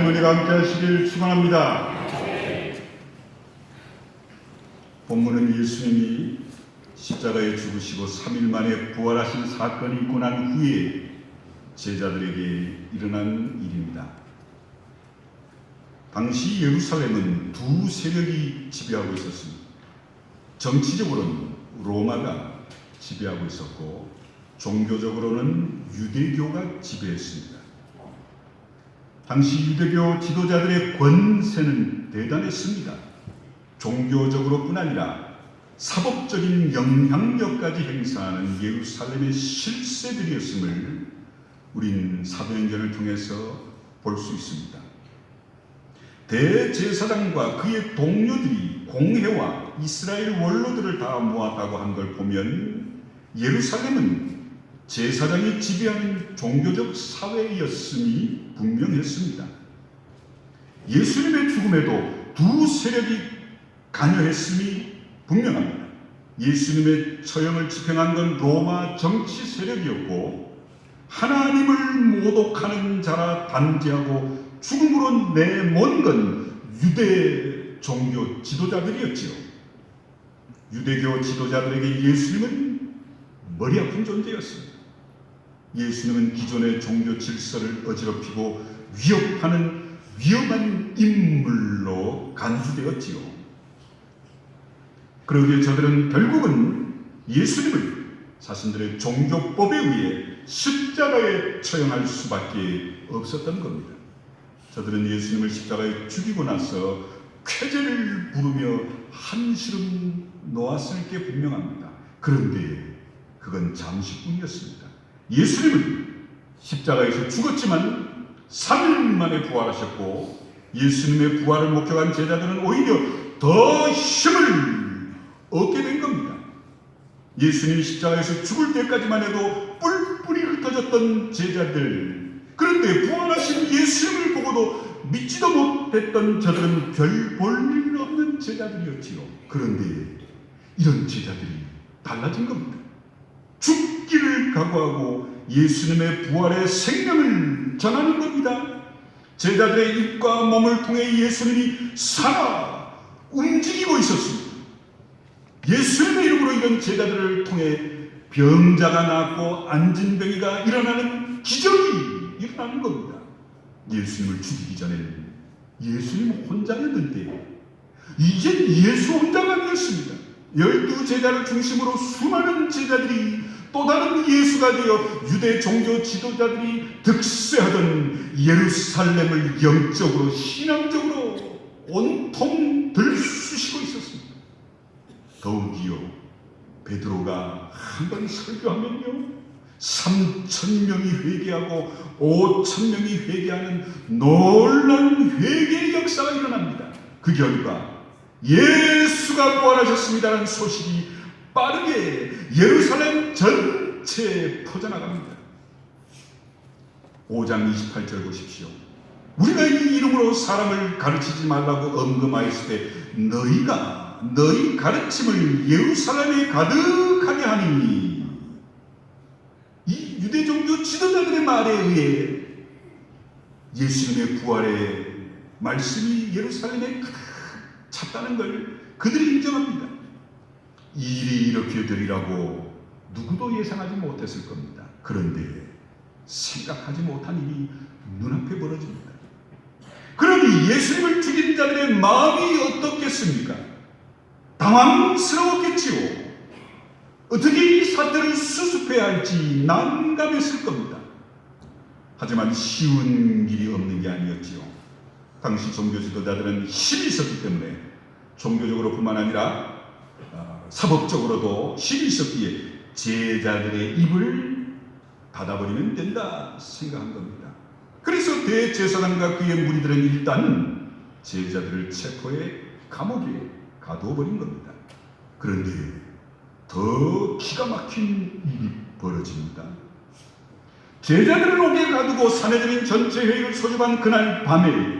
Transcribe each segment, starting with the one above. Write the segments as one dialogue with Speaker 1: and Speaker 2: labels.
Speaker 1: 은혜가 함께 하시길 축원합니다. 본문은 예수님이 십자가에 죽으시고 3일 만에 부활하신 사건이 있고 난 후에 제자들에게 일어난 일입니다. 당시 예루살렘은 두 세력이 지배하고 있었습니다. 정치적으로는 로마가 지배하고 있었고 종교적으로는 유대교가 지배했습니다. 당시 유대교 지도자들의 권세는 대단했습니다. 종교적으로뿐 아니라 사법적인 영향력까지 행사하는 예루살렘의 실세들이었음을 우린 사도행전을 통해서 볼 수 있습니다. 대제사장과 그의 동료들이 공회와 이스라엘 원로들을 다 모았다고 한 걸 보면 예루살렘은 제사장이 지배하는 종교적 사회였음이 분명했습니다. 예수님의 죽음에도 두 세력이 관여했음이 분명합니다. 예수님의 처형을 집행한 건 로마 정치 세력이었고 하나님을 모독하는 자라 단죄하고 죽음으로 내몬 건 유대 종교 지도자들이었지요. 유대교 지도자들에게 예수님은 머리 아픈 존재였습니다. 예수님은 기존의 종교 질서를 어지럽히고 위협하는 위험한 인물로 간주되었지요. 그러기에 저들은 결국은 예수님을 자신들의 종교법에 의해 십자가에 처형할 수밖에 없었던 겁니다. 저들은 예수님을 십자가에 죽이고 나서 쾌제를 부르며 한시름 놓았을 게 분명합니다. 그런데 그건 잠시뿐이었습니다. 예수님은 십자가에서 죽었지만 3일 만에 부활하셨고 예수님의 부활을 목격한 제자들은 오히려 더 힘을 얻게 된 겁니다. 예수님이 십자가에서 죽을 때까지만 해도 뿔뿔이 흩어졌던 제자들, 그런데 부활하신 예수님을 보고도 믿지도 못했던 저들은 별 볼 일 없는 제자들이었지요. 그런데 이런 제자들이 달라진 겁니다. 죽기를 각오하고 예수님의 부활의 생명을 전하는 겁니다. 제자들의 입과 몸을 통해 예수님이 살아 움직이고 있었습니다. 예수님의 이름으로 이런 제자들을 통해 병자가 낫고 안진병이가 일어나는 기적이 일어나는 겁니다. 예수님을 죽이기 전에는 예수님 혼자였는데 이젠 예수 혼자가 아니었습니다. 12제자를 중심으로 수많은 제자들이 또 다른 예수가 되어 유대 종교 지도자들이 득세하던 예루살렘을 영적으로 신앙적으로 온통 들쑤시고 있었습니다. 더욱이요, 베드로가 한 번 설교하면요 3,000명이 회개하고 5,000명이 회개하는 놀라운 회개의 역사가 일어납니다. 그 결과 예수가 부활하셨습니다라는 소식이 빠르게 예루살렘 전체에 퍼져나갑니다. 5장 28절 보십시오. 우리가 이 이름으로 사람을 가르치지 말라고 언급하였을 때 너희가 너희 가르침을 예루살렘에 가득하게 하니, 이 유대종교 지도자들의 말에 의해 예수님의 부활의 말씀이 예루살렘에 가득 찼다는 걸 그들이 인정합니다. 일이 이렇게 되리라고 누구도 예상하지 못했을 겁니다. 그런데 생각하지 못한 일이 눈앞에 벌어집니다. 그러니 예수님을 죽인 자들의 마음이 어떻겠습니까? 당황스러웠겠지요. 어떻게 이 사태를 수습해야 할지 난감했을 겁니다. 하지만 쉬운 길이 없는 게 아니었지요. 당시 종교 지도자들은 힘이 있었기 때문에 종교적으로 뿐만 아니라 사법적으로도 힘이 있었기에 제자들의 입을 닫아버리면 된다 생각한 겁니다. 그래서 대제사장과 그의 무리들은 일단 제자들을 체포해 감옥에 가두어버린 겁니다. 그런데 더 기가 막힌 일이 벌어집니다. 제자들을 옥에 가두고 산헤드린 전체 회의를 소집한 그날 밤에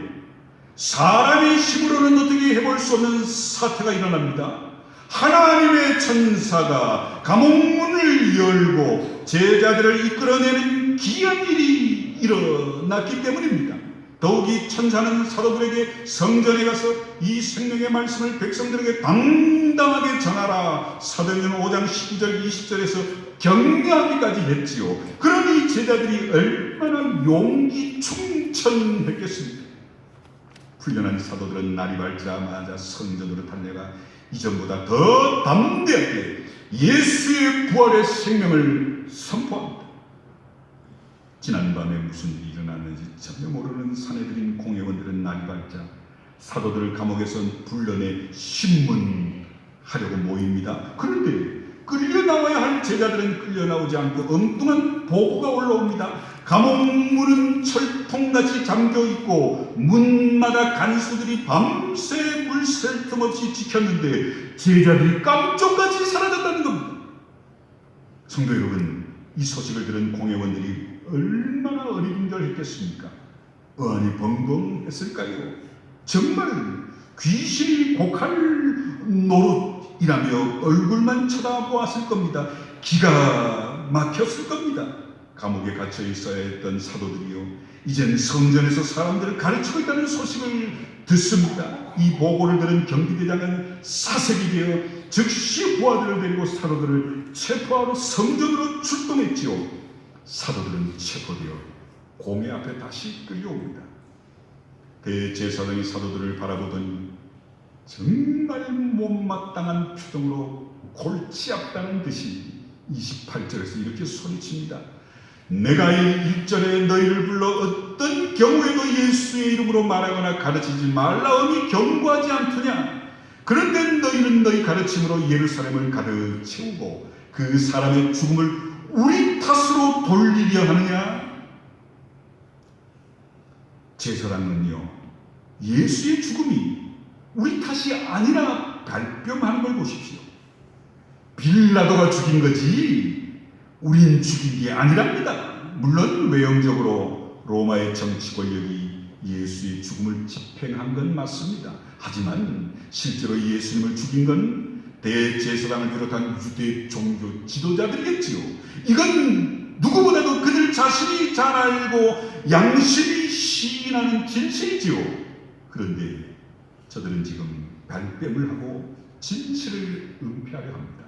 Speaker 1: 사람의 힘으로는 어떻게 해볼 수 없는 사태가 일어납니다. 하나님의 천사가 감옥문을 열고 제자들을 이끌어내는 기이한 일이 일어났기 때문입니다. 더욱이 천사는 사도들에게 성전에 가서 이 생명의 말씀을 백성들에게 당당하게 전하라. 사도행전 5장 19절 20절에서 격려하기까지 했지요. 그러니 제자들이 얼마나 용기 충천했겠습니까? 훈련한 사도들은 날이 밝자마자 성전으로 달려가 이전보다 더 담대하게 예수의 부활의 생명을 선포합니다. 지난밤에 무슨 일이 일어났는지 전혀 모르는 사내들인 공회원들은 날이 밝자 사도들을 감옥에서 불러내 신문하려고 모입니다. 그런데 끌려나와야 할 제자들은 끌려나오지 않고 엉뚱한 보고가 올라옵니다. 감옥 문은 철통같이 잠겨있고 문마다 간수들이 밤새 물 셀 틈 없이 지켰는데 제자들이 깜짝같이 사라졌다는 겁니다. 성도 여러분, 이 소식을 들은 공회원들이 얼마나 어리둥절했겠습니까? 어안이 벙벙했을까요? 정말 귀신이 곡할 노릇이라며 얼굴만 쳐다보았을 겁니다. 기가 막혔을 겁니다. 감옥에 갇혀 있어야 했던 사도들이요, 이젠 성전에서 사람들을 가르치고 있다는 소식을 듣습니다. 이 보고를 들은 경비대장은 사색이 되어 즉시 부하들을 데리고 사도들을 체포하러 성전으로 출동했지요. 사도들은 체포되어 공회 앞에 다시 끌려옵니다. 대제사장이 사도들을 바라보더니 정말 못마땅한 표정으로 골치 아프다는 듯이 28절에서 이렇게 소리칩니다. 내가 이 1절에 너희를 불러 어떤 경우에도 예수의 이름으로 말하거나 가르치지 말라오니 경고하지 않더냐. 그런데 너희는 너희 가르침으로 예루살렘을 가득 채우고 그 사람의 죽음을 우리 탓으로 돌리려 하느냐. 제사장은요, 예수의 죽음이 우리 탓이 아니라 발뺌하는 걸 보십시오. 빌라도가 죽인 거지 우린 죽인 게 아니랍니다. 물론 외형적으로 로마의 정치 권력이 예수의 죽음을 집행한 건 맞습니다. 하지만 실제로 예수님을 죽인 건 대제사장을 비롯한 유대 종교 지도자들이겠지요. 이건 누구보다도 그들 자신이 잘 알고 양심이 시인하는 진실이지요. 그런데 저들은 지금 발뺌을 하고 진실을 은폐하려 합니다.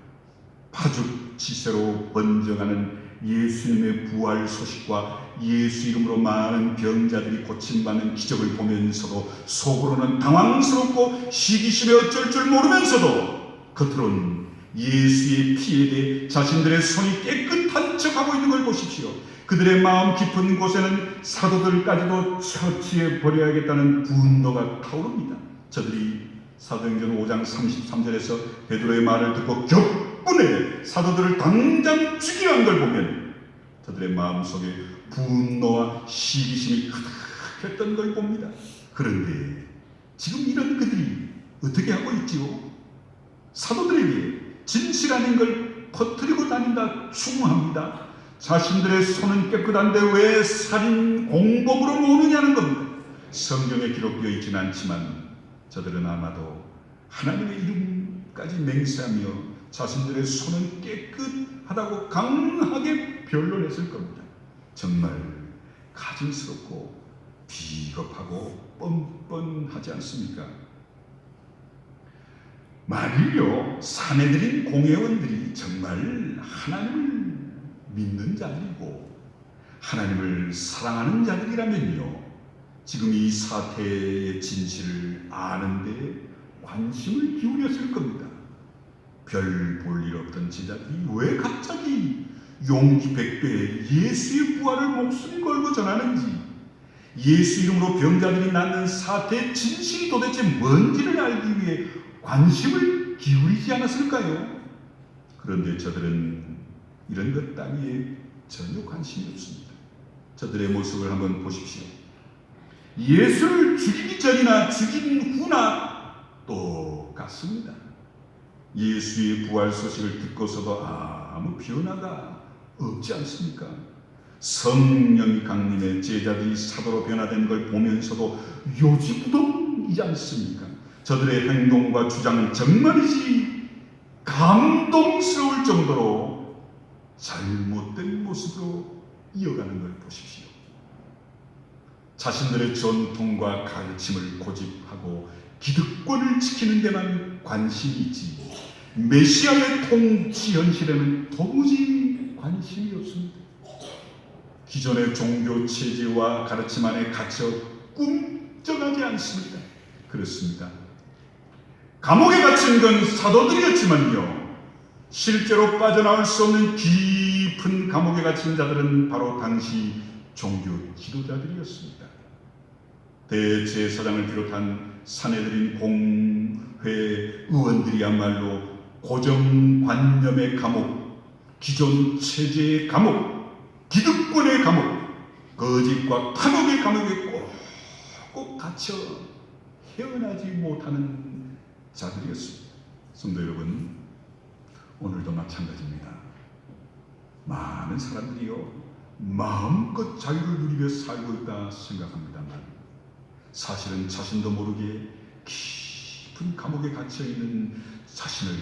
Speaker 1: 파죽지세로 번져가는 예수님의 부활 소식과 예수 이름으로 많은 병자들이 고침받는 기적을 보면서도 속으로는 당황스럽고 시기심에 어쩔 줄 모르면서도 겉으로는 예수의 피에 대해 자신들의 손이 깨끗한 척하고 있는 걸 보십시오. 그들의 마음 깊은 곳에는 사도들까지도 처치해 버려야겠다는 분노가 타오릅니다. 저들이 사도행전 5장 33절에서 베드로의 말을 듣고 격분해 사도들을 당장 죽이려 한 걸 보면 저들의 마음속에 분노와 시기심이 가득했던 걸 봅니다. 그런데 지금 이런 그들이 어떻게 하고 있지요? 사도들에게 진실 아닌 걸 퍼뜨리고 다닌다 추궁합니다. 자신들의 손은 깨끗한데 왜 살인 공범으로 모으느냐는 겁니다. 성경에 기록되어 있지는 않지만 저들은 아마도 하나님의 이름까지 맹세하며 자신들의 손은 깨끗하다고 강하게 변론했을 겁니다. 정말 가증스럽고 비겁하고 뻔뻔하지 않습니까? 만일요, 사내들인 공회원들이 정말 하나님을 믿는 자들이고 하나님을 사랑하는 자들이라면요, 지금 이 사태의 진실을 아는데 관심을 기울였을 겁니다. 별 볼 일 없던 제자들이 왜 갑자기 용기 백배에 예수의 부활을 목숨 걸고 전하는지, 예수 이름으로 병자들이 낫는 사태의 진실이 도대체 뭔지를 알기 위해 관심을 기울이지 않았을까요? 그런데 저들은 이런 것 따위에 전혀 관심이 없습니다. 저들의 모습을 한번 보십시오. 예수를 죽이기 전이나 죽인 후나 똑같습니다. 예수의 부활 소식을 듣고서도 아무 변화가 없지 않습니까? 성령이 강림해 제자들이 사도로 변화된 걸 보면서도 요지부동이지 않습니까? 저들의 행동과 주장은 정말이지 감동스러울 정도로 잘못된 모습으로 이어가는 걸 보십시오. 자신들의 전통과 가르침을 고집하고 기득권을 지키는 데만 관심이 있지 메시아의 통치 현실에는 도무지 관심이 없습니다. 기존의 종교 체제와 가르침 안에 갇혀 꿈쩍하지 않습니다. 그렇습니다. 감옥에 갇힌 건 사도들이었지만요, 실제로 빠져나올 수 없는 깊은 감옥에 갇힌 자들은 바로 당시 종교 지도자들이었습니다. 대제사장을 비롯한 사내들인 공회 의원들이야말로 고정관념의 감옥, 기존 체제의 감옥, 기득권의 감옥, 거짓과 탐욕의 감옥에 꼭 갇혀 헤어나지 못하는 자들이었습니다. 성도 여러분, 오늘도 마찬가지입니다. 많은 사람들이요, 마음껏 자유를 누리며 살고 있다 생각합니다만 사실은 자신도 모르게 깊은 감옥에 갇혀있는 자신을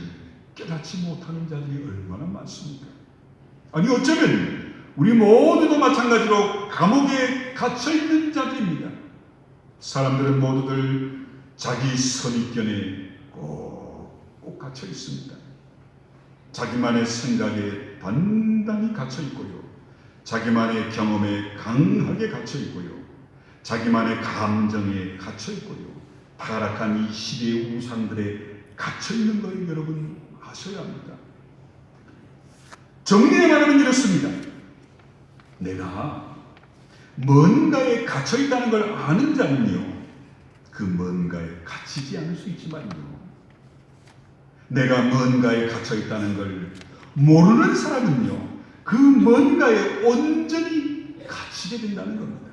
Speaker 1: 깨닫지 못하는 자들이 얼마나 많습니까? 아니 어쩌면 우리 모두도 마찬가지로 감옥에 갇혀있는 자들입니다. 사람들은 모두들 자기 선입견에 꼭 갇혀 있습니다. 자기만의 생각에 단단히 갇혀 있고요, 자기만의 경험에 강하게 갇혀 있고요, 자기만의 감정에 갇혀 있고요, 타락한 이 시대의 우상들에 갇혀 있는 걸 여러분 아셔야 합니다. 정리해 말하면 이렇습니다. 내가 뭔가에 갇혀 있다는 걸 아는 자는요, 그 뭔가에 갇히지 않을 수 있지만요, 내가 뭔가에 갇혀 있다는 걸 모르는 사람은요, 그 뭔가에 온전히 갇히게 된다는 겁니다.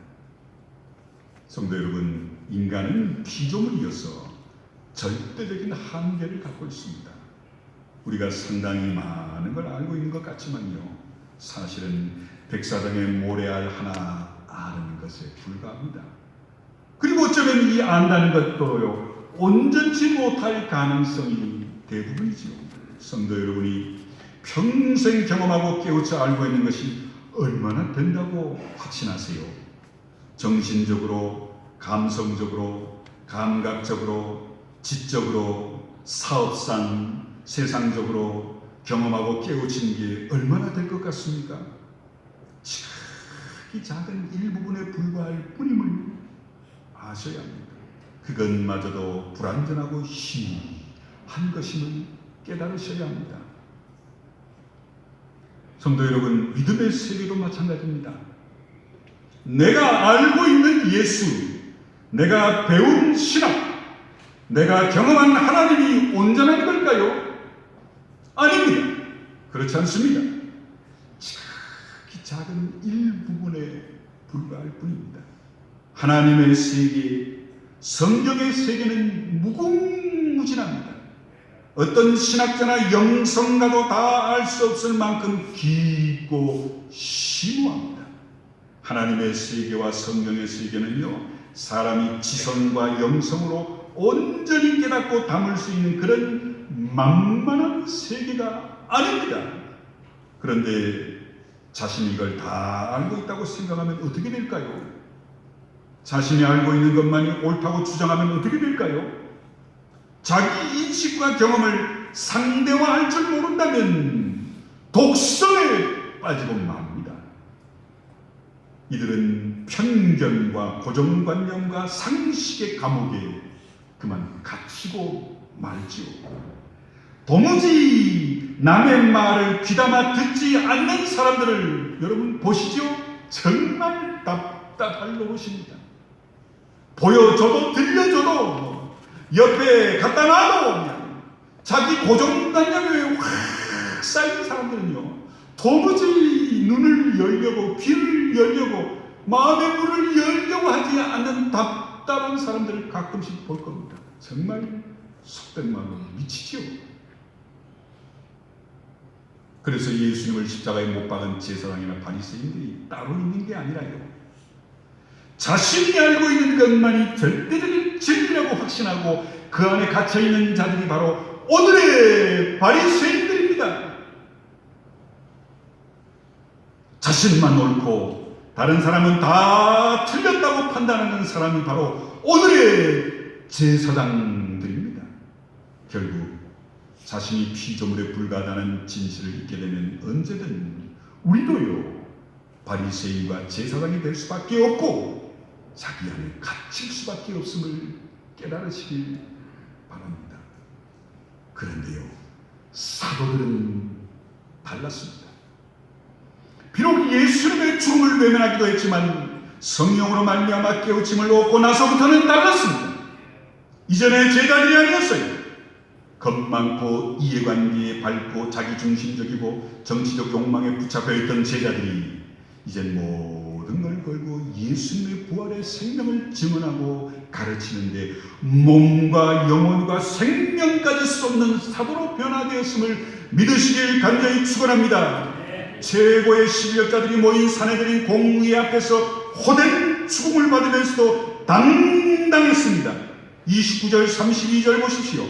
Speaker 1: 성도 여러분, 인간은 피조물이어서 절대적인 한계를 갖고 있습니다. 우리가 상당히 많은 걸 알고 있는 것 같지만요, 사실은 백사장의 모래알 하나 아는 것에 불과합니다. 그리고 어쩌면 이 안다는 것도요, 온전치 못할 가능성이 대부분이지요. 성도 여러분이 평생 경험하고 깨우쳐 알고 있는 것이 얼마나 된다고 확신하세요? 정신적으로, 감성적으로, 감각적으로, 지적으로, 사업상, 세상적으로 경험하고 깨우친 게 얼마나 될 것 같습니까? 이 작은 일부분에 불과할 뿐임을 아셔야 합니다. 그것마저도 불완전하고 희미한 것임을 깨달으셔야 합니다. 성도 여러분, 믿음의 세계도 마찬가지입니다. 내가 알고 있는 예수, 내가 배운 신학, 내가 경험한 하나님이 온전한 걸까요? 아닙니다. 그렇지 않습니다. 작은 일부분에 불과할 뿐입니다. 하나님의 세계, 성경의 세계는 무궁무진합니다. 어떤 신학자나 영성가도 다 알 수 없을 만큼 깊고 심오합니다. 하나님의 세계와 성경의 세계는요, 사람이 지성과 영성으로 온전히 깨닫고 담을 수 있는 그런 만만한 세계가 아닙니다. 그런데 자신이 이걸 다 알고 있다고 생각하면 어떻게 될까요? 자신이 알고 있는 것만이 옳다고 주장하면 어떻게 될까요? 자기 인식과 경험을 상대화할 줄 모른다면 독성에 빠지고 맙니다. 이들은 편견과 고정관념과 상식의 감옥에 그만 갇히고 말지요. 도무지 남의 말을 귀담아 듣지 않는 사람들을 여러분 보시죠? 정말 답답할 노릇입니다. 보여줘도 들려줘도 옆에 갖다 놔도 그냥 자기 고정관념에 확 쌓인 사람들은요, 도무지 눈을 열려고 귀를 열려고 마음의 문을 열려고 하지 않는 답답한 사람들을 가끔씩 볼 겁니다. 정말 속된 말로 미치죠. 그래서 예수님을 십자가에 못 박은 제사장이나 바리새인들이 따로 있는 게 아니라요, 자신이 알고 있는 것만이 절대적인 진리라고 확신하고 그 안에 갇혀있는 자들이 바로 오늘의 바리새인들입니다. 자신만 옳고 다른 사람은 다 틀렸다고 판단하는 사람이 바로 오늘의 제사장들입니다. 결국 자신이 피조물에 불과하다는 진실을 잊게 되면 언제든 우리도요 바리새인과 제사장이 될 수밖에 없고 자기 안에 갇힐 수밖에 없음을 깨달으시길 바랍니다. 그런데요 사도들은 달랐습니다. 비록 예수님의 죽음을 외면하기도 했지만 성령으로 말미암아 깨우침을 얻고 나서부터는 달랐습니다. 이전의 제자들이 아니었어요. 겁 많고 이해관계에 밝고 자기중심적이고 정치적 욕망에 붙잡혀 있던 제자들이 이젠 모든 걸 걸고 예수님의 부활의 생명을 증언하고 가르치는데 몸과 영혼과 생명까지 쏟는 사도로 변화되었음을 믿으시길 간절히 축원합니다. 최고의 실력자들이 모인 사내들인 공의 앞에서 호된 죽음을 받으면서도 당당했습니다. 29절 32절 보십시오.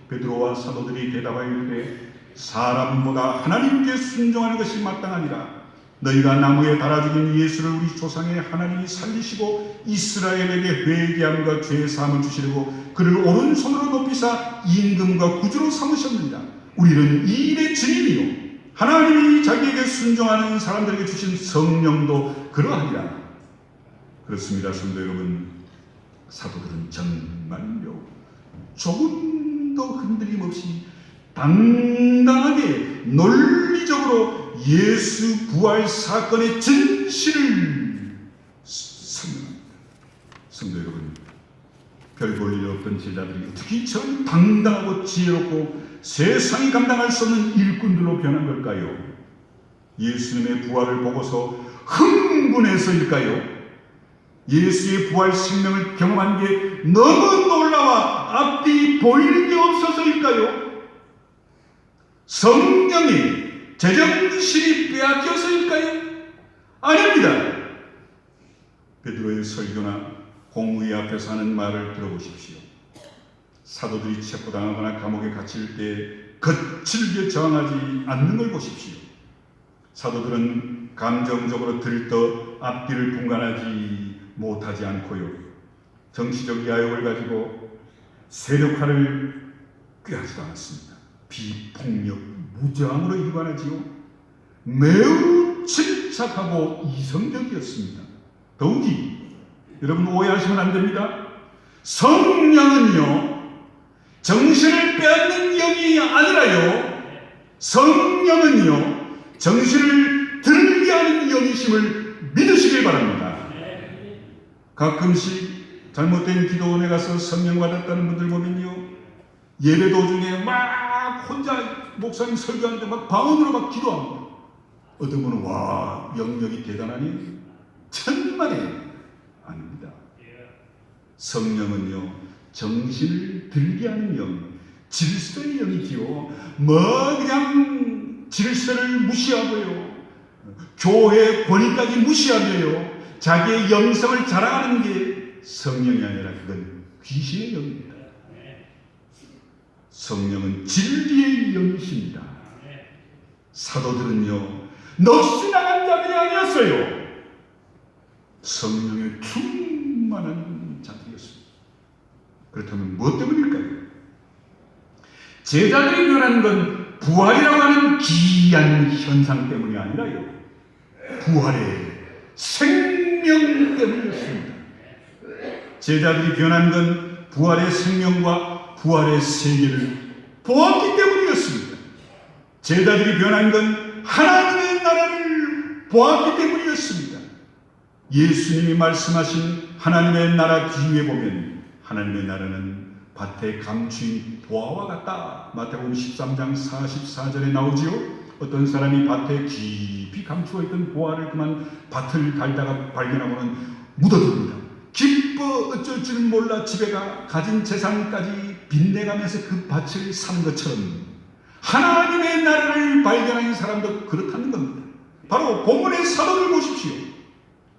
Speaker 1: 베드로와 사도들이 대답하여 이르되 사람보다 하나님께 순종하는 것이 마땅하니라. 너희가 나무에 달아 죽인 예수를 우리 조상의 하나님이 살리시고 이스라엘에게 회개함과 죄 사함을 주시려고 그를 오른손으로 높이사 임금과 구주로 삼으셨느니라. 우리는 이 일의 증인이요 하나님이 자기에게 순종하는 사람들에게 주신 성령도 그러하니라. 그렇습니다. 성도 여러분, 사도들은 정말요 조금도 흔들림 없이 당당하게 논리적으로 예수 부활 사건의 진실을 설명합니다. 성도 여러분, 별 볼 일 없던 제자들이 어떻게 저런 당당하고 지혜롭고 세상이 감당할 수 없는 일꾼들로 변한 걸까요? 예수님의 부활을 보고서 흥분해서일까요? 예수의 부활 생명을 경험한 게 너무 놀라워 앞뒤 보이는 게 없어서일까요? 성령이 제정신이 빼앗겨서일까요? 아닙니다. 베드로의 설교나 공의 앞에서 하는 말을 들어보십시오. 사도들이 체포당하거나 감옥에 갇힐 때 거칠게 저항하지 않는 걸 보십시오. 사도들은 감정적으로 들떠 앞뒤를 분간하지 못하지 않고요. 정치적 야욕을 가지고 세력화를 꾀하지도 않았습니다. 비폭력, 무저항으로 일관하지요. 매우 침착하고 이성적이었습니다. 더욱이 여러분 오해하시면 안 됩니다. 성령은요 정신을 빼앗는 영이 아니라요 성령은요 정신을 들게 하는 영이심을 믿으시길 바랍니다. 가끔씩 잘못된 기도원에 가서 성령 받았다는 분들 보면요 예배 도중에 막 혼자 목사님 설교하는데 막 방언으로 막 기도합니다. 어떤 분은 와 영역이 대단하니 천만에 아닙니다. 성령은요 정신을 들게 하는 영, 질서의 영이지요. 뭐 그냥 질서를 무시하고요 교회 권위까지 무시하며요 자기의 영성을 자랑하는 게 성령이 아니라 그건 귀신의 영입니다. 성령은 진리의 영이십니다. 사도들은요 넋이 나간 자들이 아니었어요. 성령에 충만한 자들이었습니다. 그렇다면 무엇 때문일까요? 제자들이 변한 건 부활이라고 하는 기이한 현상 때문이 아니라요 부활의 생명 때문이었습니다. 제자들이 변한 건 부활의 생명과 부활의 세계를 보았기 때문이었습니다. 제자들이 변한 건 하나님의 나라를 보았기 때문이었습니다. 예수님이 말씀하신 하나님의 나라 뒤에 보면 하나님의 나라는 밭에 감추인 보화와 같다. 마태복음 13장 44절에 나오지요. 어떤 사람이 밭에 깊이 감추어 있던 보화를 그만 밭을 갈다가 발견하고는 묻어둡니다. 기뻐 어쩔 줄 몰라 집에 가 가진 재산까지 빚내가면서 그 밭을 사는 것처럼 하나님의 나라를 발견한 사람도 그렇다는 겁니다. 바로 본문의 사도들 보십시오.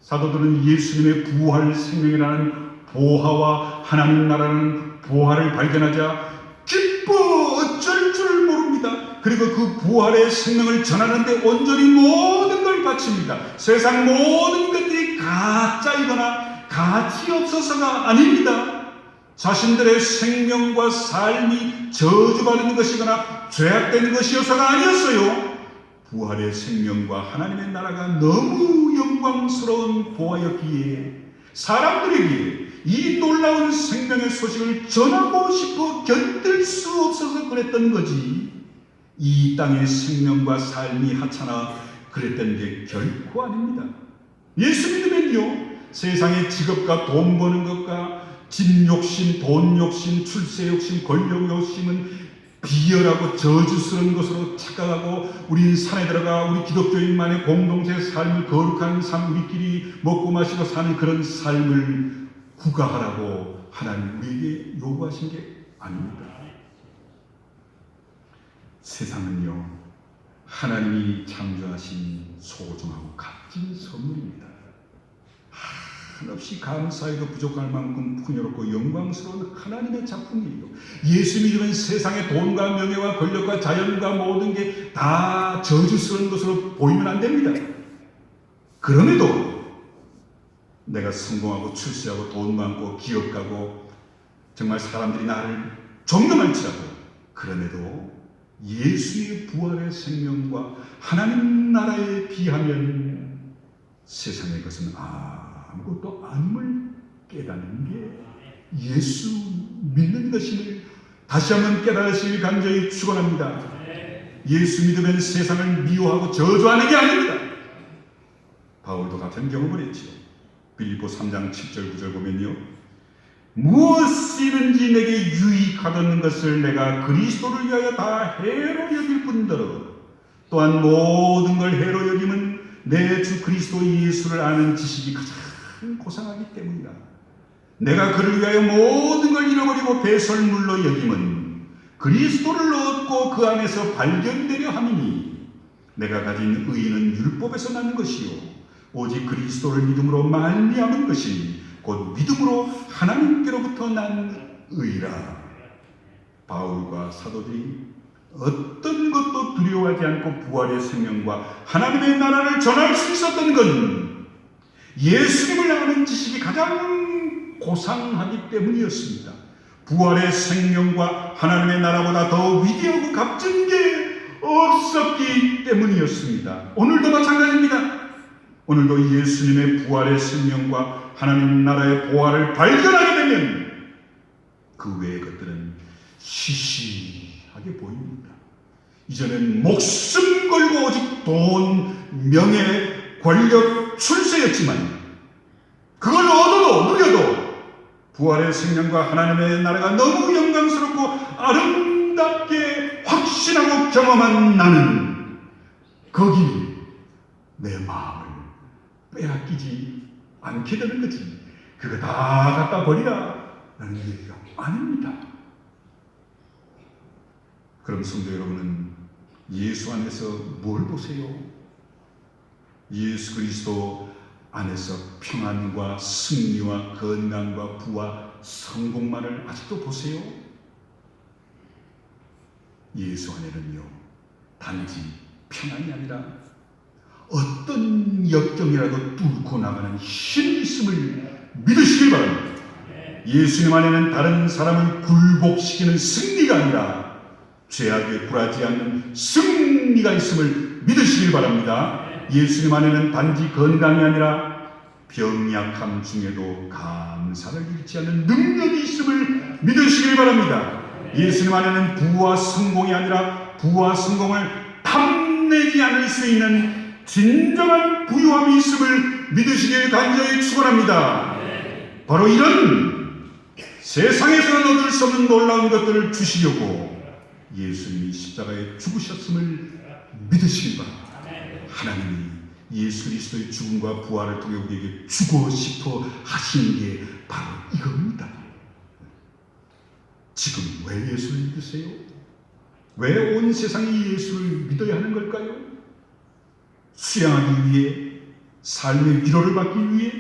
Speaker 1: 사도들은 예수님의 부활 생명이라는 보화와 하나님 나라는 보화를 발견하자 기뻐 어쩔 줄 모릅니다. 그리고 그 부활의 생명을 전하는데 온전히 모든 걸 바칩니다. 세상 모든 것들이 가짜이거나 가치 없어서가 아닙니다. 자신들의 생명과 삶이 저주받는 것이거나 죄악된 것이어서가 아니었어요. 부활의 생명과 하나님의 나라가 너무 영광스러운 보아였기에 사람들에게 이 놀라운 생명의 소식을 전하고 싶어 견딜 수 없어서 그랬던 거지, 이 땅의 생명과 삶이 하찮아 그랬던 게 결코 아닙니다. 예수 믿으면요, 세상의 직업과 돈 버는 것과 집 욕심, 돈 욕심, 출세 욕심, 권력 욕심은 비열하고 저주스러운 것으로 착각하고 우린 산에 들어가 우리 기독교인만의 공동체 삶을, 거룩한 삶, 우리끼리 먹고 마시고 사는 그런 삶을 구가하라고 하나님 우리에게 요구하신 게 아닙니다. 세상은요, 하나님이 창조하신 소중하고 값진 선물입니다. 한없이 감사해도 부족할 만큼 풍요롭고 영광스러운 하나님의 작품이에요. 예수 믿으면 세상의 돈과 명예와 권력과 자연과 모든 게 다 저주스러운 것으로 보이면 안 됩니다. 그럼에도 내가 성공하고 출세하고 돈 많고 기업 가고 정말 사람들이 나를 존경할지라도, 그럼에도 예수의 부활의 생명과 하나님 나라에 비하면 세상의 것은 아무것도 아님을 깨닫는 게 예수 믿는 것임을 다시 한번 깨달으시길 간절히 축원합니다. 예수 믿으면 세상을 미워하고 저주하는 게 아닙니다. 바울도 같은 경험을 했죠. 빌립보 3장 7절 9절 보면요, 무엇이든지 내게 유익하던 것을 내가 그리스도를 위하여 다 해로 여길 뿐더러 또한 모든 걸 해로 여김은 내 주 그리스도 예수를 아는 지식이 가장 고상하기 때문이다. 내가 그를 위하여 모든 걸 잃어버리고 배설물로 여김은 그리스도를 얻고 그 안에서 발견되려 함이니 내가 가진 의는 율법에서 나는 것이요 오직 그리스도를 믿음으로 말미암은 것이니 곧 믿음으로 하나님께로부터 난 의라. 바울과 사도들이 어떤 것도 두려워하지 않고 부활의 생명과 하나님의 나라를 전할 수 있었던 건 예수님을 아는 지식이 가장 고상하기 때문이었습니다. 부활의 생명과 하나님의 나라보다 더 위대하고 값진 게 없었기 때문이었습니다. 오늘도 마찬가지입니다. 오늘도 예수님의 부활의 생명과 하나님 나라의 보화를 발견하게 되면 그 외의 것들은 시시하게 보입니다. 이전엔 목숨 걸고 오직 돈, 명예, 권력, 출세였지만 그걸 얻어도 누려도 부활의 생명과 하나님의 나라가 너무 영광스럽고 아름답게 확신하고 경험한 나는 거기 내 마음을 빼앗기지 않게 되는 거지. 그거 다 갖다 버리라 라는 얘기가 아닙니다. 그럼 성도 여러분은 예수 안에서 뭘 보세요? 예수 그리스도 안에서 평안과 승리와 건강과 부와 성공만을 아직도 보세요? 예수 안에는요, 단지 평안이 아니라 어떤 역경이라도 뚫고 나가는 힘이 있음을 믿으시길 바랍니다. 예수님 안에는 다른 사람을 굴복시키는 승리가 아니라 죄악에 굴하지 않는 승리가 있음을 믿으시길 바랍니다. 예수님 안에는 단지 건강이 아니라 병약함 중에도 감사를 잃지 않는 능력이 있음을 믿으시길 바랍니다. 예수님 안에는 부와 성공이 아니라 부와 성공을 탐내지 않을 수 있는 진정한 부유함이 있음을 믿으시길 간절히 축원합니다. 바로 이런 세상에서는 얻을 수 없는 놀라운 것들을 주시려고 예수님이 십자가에 죽으셨음을 믿으시길 바랍니다. 하나님이 예수 그리스도의 죽음과 부활을 통해 우리에게 주고 싶어 하시는 게 바로 이겁니다. 지금 왜 예수를 믿으세요? 왜 온 세상이 예수를 믿어야 하는 걸까요? 수양하기 위해, 삶의 위로를 받기 위해.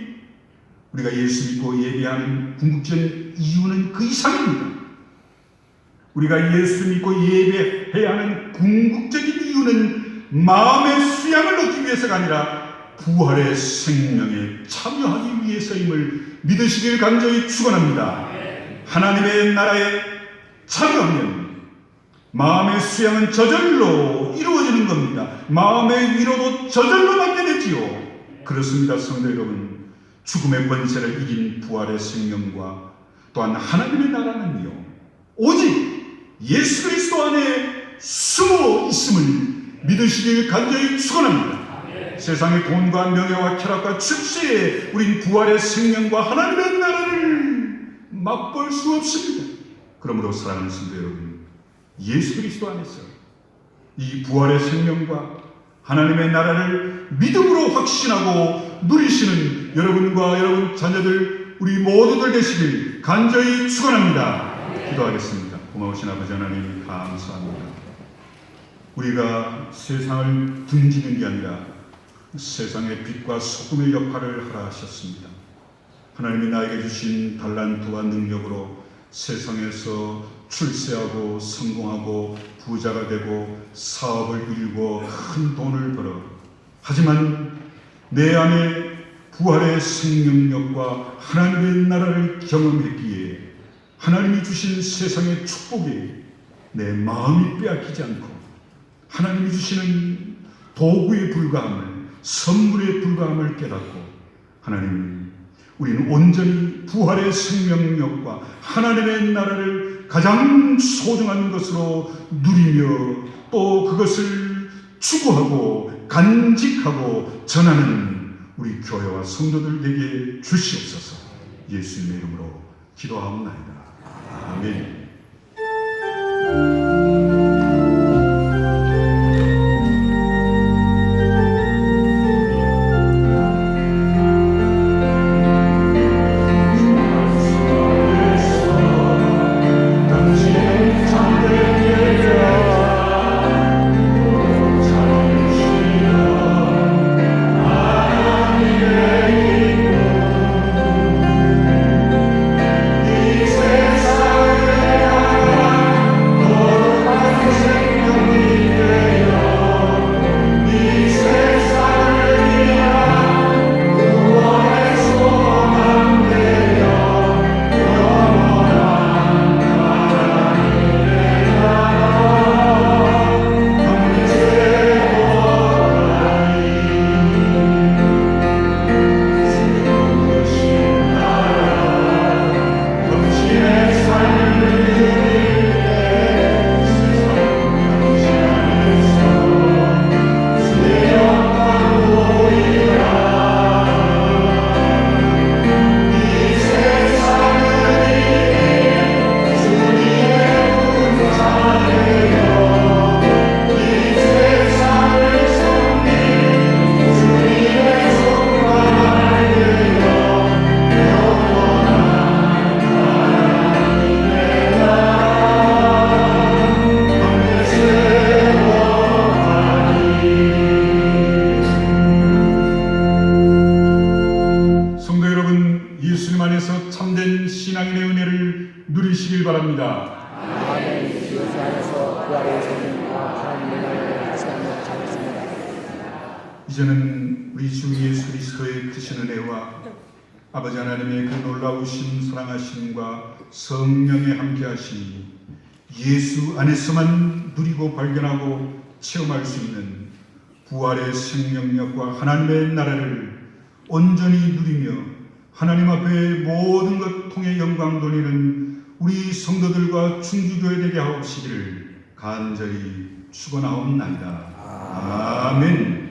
Speaker 1: 우리가 예수 믿고 예배하는 궁극적인 이유는 그 이상입니다. 우리가 예수 믿고 예배해야 하는 궁극적인 이유는 마음의 수양을 얻기 위해 위해서가 아니라 부활의 생명에 참여하기 위해서임을 믿으시길 간절히 축원합니다. 하나님의 나라에 참여하면 마음의 수양은 저절로 이루어지는 겁니다. 마음의 위로도 저절로 받게 되지요. 그렇습니다. 성도 여러분, 죽음의 권세를 이긴 부활의 생명과 또한 하나님의 나라는요, 오직 예수 그리스도 안에 숨어 있음을 믿으시길 간절히 축원합니다. 세상의 돈과 명예와 쾌락과 축세에 우린 부활의 생명과 하나님의 나라를 맛볼 수 없습니다. 그러므로 사랑하는 성도 여러분, 예수 그리스도 안에서 이 부활의 생명과 하나님의 나라를 믿음으로 확신하고 누리시는 여러분과 여러분 자녀들 우리 모두들 되시길 간절히 축원합니다. 기도하겠습니다. 고마우신 아버지 하나님 감사합니다. 우리가 세상을 등지는 게 아니라 세상의 빛과 소금의 역할을 하라 하셨습니다. 하나님이 나에게 주신 달란트와 능력으로 세상에서 출세하고 성공하고 부자가 되고 사업을 이루고 큰 돈을 벌어, 하지만 내 안에 부활의 생명력과 하나님의 나라를 경험했기에 하나님이 주신 세상의 축복에 내 마음이 빼앗기지 않고 하나님이 주시는 도구에 불과함을, 선물에 불과함을 깨닫고, 하나님, 우리는 온전히 부활의 생명력과 하나님의 나라를 가장 소중한 것으로 누리며 또 그것을 추구하고 간직하고 전하는 우리 교회와 성도들 되게 주시옵소서. 예수님의 이름으로 기도하옵나이다. 아멘. 누리시길 바랍니다. 이제는 우리 주 예수 그리스도의 크신 은혜와 아버지 하나님의 그 놀라우신 사랑하심과 성령의 함께하심이 예수 안에서만 누리고 발견하고 체험할 수 있는 부활의 생명력과 하나님의 나라를 온전히 누리며 하나님 앞에 모든 것 통해 영광 돌리는 우리 성도들과 충주교회 되게 하옵시기를 간절히 축원하옵나이다. 아멘.